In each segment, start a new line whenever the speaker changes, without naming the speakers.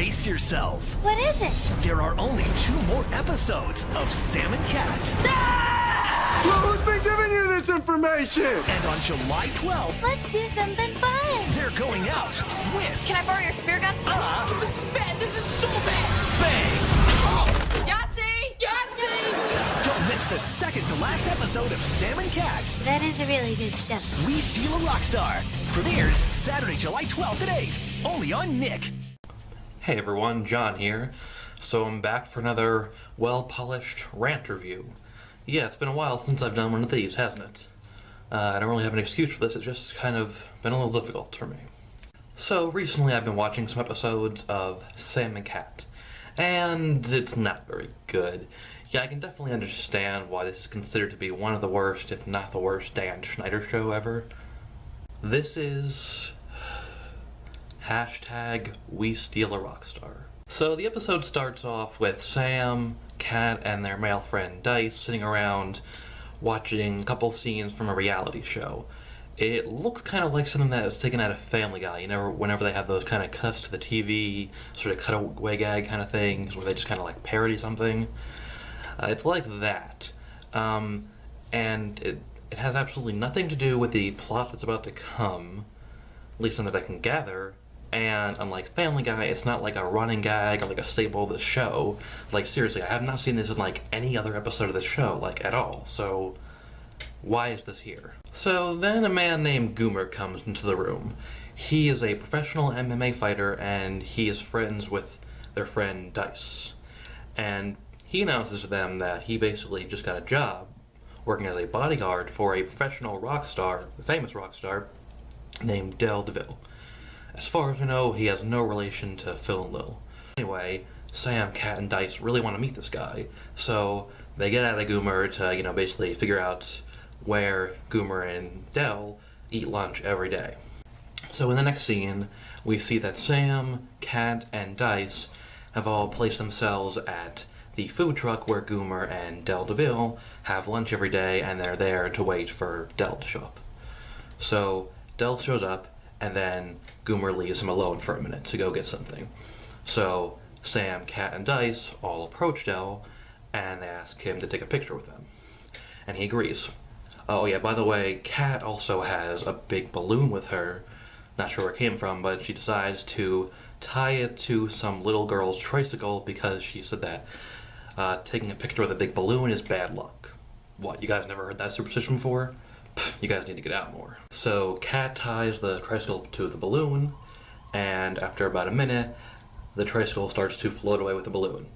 Brace yourself.
What is it?
There are only 2 more episodes of Sam and Cat.
Who's been giving you this information?
And on July 12th,
Let's do something fun.
they're going out with
Can I borrow your spear gun?
This is bad. This is so bad.
Bang!
Yahtzee! Yahtzee!
Don't miss the second to last episode of Sam and Cat.
That is a really good show.
We Steal a Rockstar. Premieres Saturday, July 12th at 8. Only on Nick.
Hey everyone, John here. So I'm back for another well-polished rant review. Yeah, it's been a while since I've done one of these, hasn't it? I don't really have an excuse for this, it's just kind of been a little difficult for me. So recently I've been watching some episodes of Sam and Cat, and it's not very good. Yeah, I can definitely understand why this is considered to be one of the worst, if not the worst, Dan Schneider show ever. This is #WeStealARockStar. So the episode starts off with Sam, Cat, and their male friend Dice sitting around watching a couple scenes from a reality show. It looks kind of like something that was taken out of Family Guy, you know, whenever they have those kind of cuts to the TV, sort of cutaway gag kind of things, where they just kind of like parody something. It's like that. And it has absolutely nothing to do with the plot that's about to come, at least none that I can gather. And unlike Family Guy, it's not like a running gag or like a staple of the show. Like seriously, I have not seen this in like any other episode of the show, like at all. So why is this here? So then a man named Goomer comes into the room. He is a professional MMA fighter and he is friends with their friend Dice. And he announces to them that he basically just got a job working as a bodyguard for a professional rock star, a famous rock star, named Del DeVille. As far as I know, he has no relation to Phil and Lil. Anyway, Sam, Cat, and Dice really want to meet this guy, so they get out of Goomer to, you know, basically figure out where Goomer and Del eat lunch every day. So in the next scene, we see that Sam, Cat, and Dice have all placed themselves at the food truck where Goomer and Del DeVille have lunch every day, and they're there to wait for Del to show up. So Del shows up, and then Goomer leaves him alone for a minute to go get something. So Sam, Cat, and Dice all approach Del, and they ask him to take a picture with them. And he agrees. Oh yeah, by the way, Cat also has a big balloon with her. Not sure where it came from, but she decides to tie it to some little girl's tricycle because she said that taking a picture with a big balloon is bad luck. What, you guys never heard that superstition before? You guys need to get out more. So Cat ties the tricycle to the balloon, and after about a minute, the tricycle starts to float away with the balloon.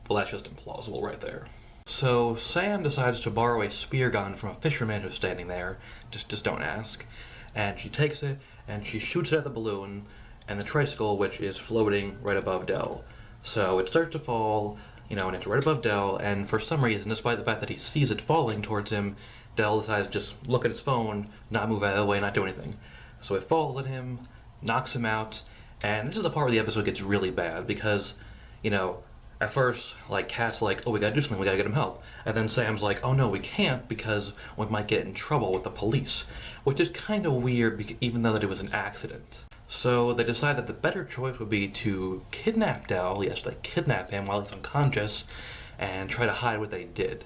Well, that's just implausible right there. So Sam decides to borrow a spear gun from a fisherman who's standing there, just don't ask, and she takes it, and she shoots it at the balloon, and the tricycle, which is floating right above Del. So it starts to fall, you know, and it's right above Del, and for some reason, despite the fact that he sees it falling towards him, Del decides to just look at his phone, not move out of the way, not do anything. So it falls at him, knocks him out, and this is the part where the episode gets really bad because, you know, at first, like, Cat's like, oh, we gotta do something, we gotta get him help. And then Sam's like, oh no, we can't because we might get in trouble with the police. Which is kind of weird, even though that it was an accident. So they decide that the better choice would be to kidnap Del, yes, they kidnap him while he's unconscious, and try to hide what they did.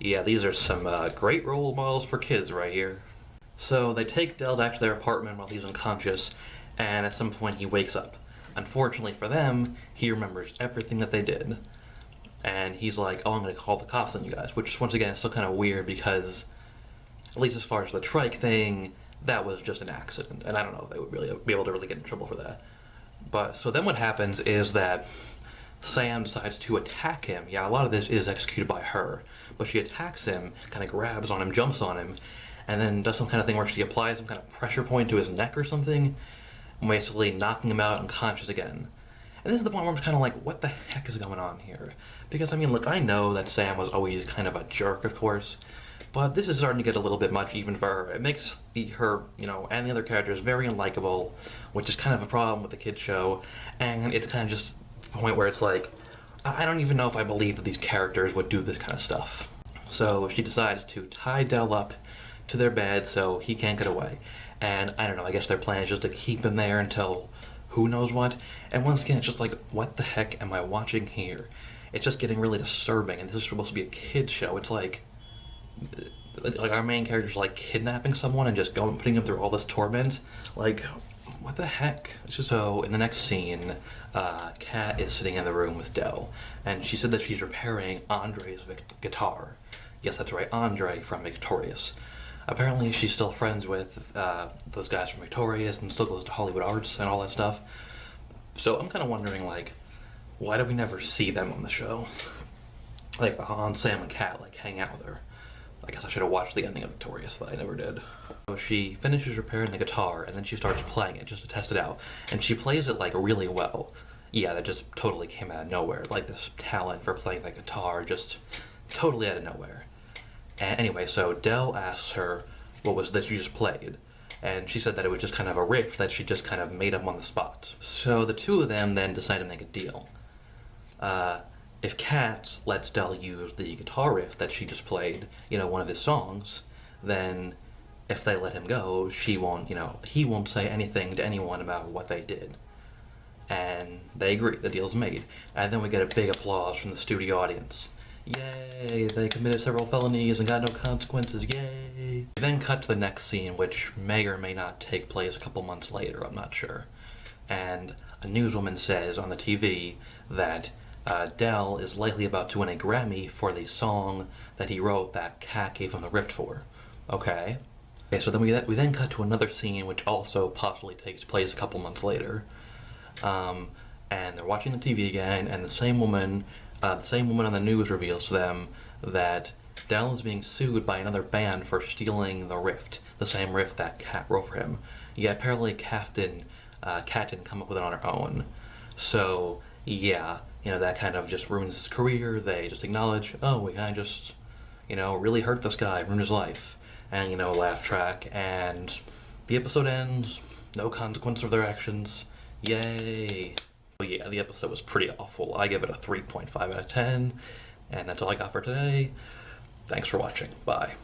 Yeah, these are some great role models for kids right here. So they take Del back to their apartment while he's unconscious, and at some point he wakes up. Unfortunately for them, he remembers everything that they did. And he's like, oh, I'm going to call the cops on you guys, which once again is still kind of weird because, at least as far as the trike thing, that was just an accident. And I don't know if they would really be able to really get in trouble for that. But, so then what happens is that Sam decides to attack him. Yeah, a lot of this is executed by her. But she attacks him, kind of grabs on him, jumps on him, and then does some kind of thing where she applies some kind of pressure point to his neck or something, basically knocking him out unconscious again. And this is the point where I'm kind of like, what the heck is going on here? Because, I mean, look, I know that Sam was always kind of a jerk, of course, but this is starting to get a little bit much even for her. It makes her, you know, and the other characters very unlikable, which is kind of a problem with the kids show, and it's kind of just the point where it's like, I don't even know if I believe that these characters would do this kind of stuff. So she decides to tie Del up to their bed so he can't get away. And I don't know, I guess their plan is just to keep him there until who knows what. And once again, it's just like, what the heck am I watching here? It's just getting really disturbing, and this is supposed to be a kid's show. It's like our main character's like kidnapping someone and just putting them through all this torment. Like, what the heck? So in the next scene, Kat is sitting in the room with Dell, and she said that she's repairing Andre's guitar. Yes, that's right, Andre from Victorious. Apparently she's still friends with those guys from Victorious and still goes to Hollywood Arts and all that stuff. So I'm kind of wondering, like, why do we never see them on the show? Like, on Sam and Kat, like, hang out with her. I guess I should have watched the ending of Victorious, but I never did. So she finishes repairing the guitar, and then she starts playing it just to test it out. And she plays it, like, really well. Yeah, that just totally came out of nowhere. Like, this talent for playing the guitar just totally out of nowhere. And anyway, so Dell asks her what was that she just played, and she said that it was just kind of a riff that she just kind of made up on the spot. So the two of them then decide to make a deal. If Kat lets Dell use the guitar riff that she just played, you know, one of his songs, then if they let him go, he won't say anything to anyone about what they did. And they agree, the deal's made. And then we get a big applause from the studio audience. Yay, they committed several felonies and got no consequences, yay! We then cut to the next scene, which may or may not take place a couple months later, I'm not sure. And a newswoman says on the TV that Dell is likely about to win a Grammy for the song that he wrote that Kat gave him the riff for. Okay. Okay, so then we then cut to another scene which also possibly takes place a couple months later. And they're watching the TV again, and the same woman on the news reveals to them that Dell is being sued by another band for stealing the riff, the same riff that Kat wrote for him. Yeah, apparently Kat didn't come up with it on her own. So, yeah, you know, that kind of just ruins his career. They just acknowledge, oh, we kind of just, you know, really hurt this guy, ruined his life. And, you know, laugh track, and the episode ends, no consequence for their actions. Yay! Well, yeah, the episode was pretty awful. I give it a 3.5 out of 10, and that's all I got for today. Thanks for watching. Bye.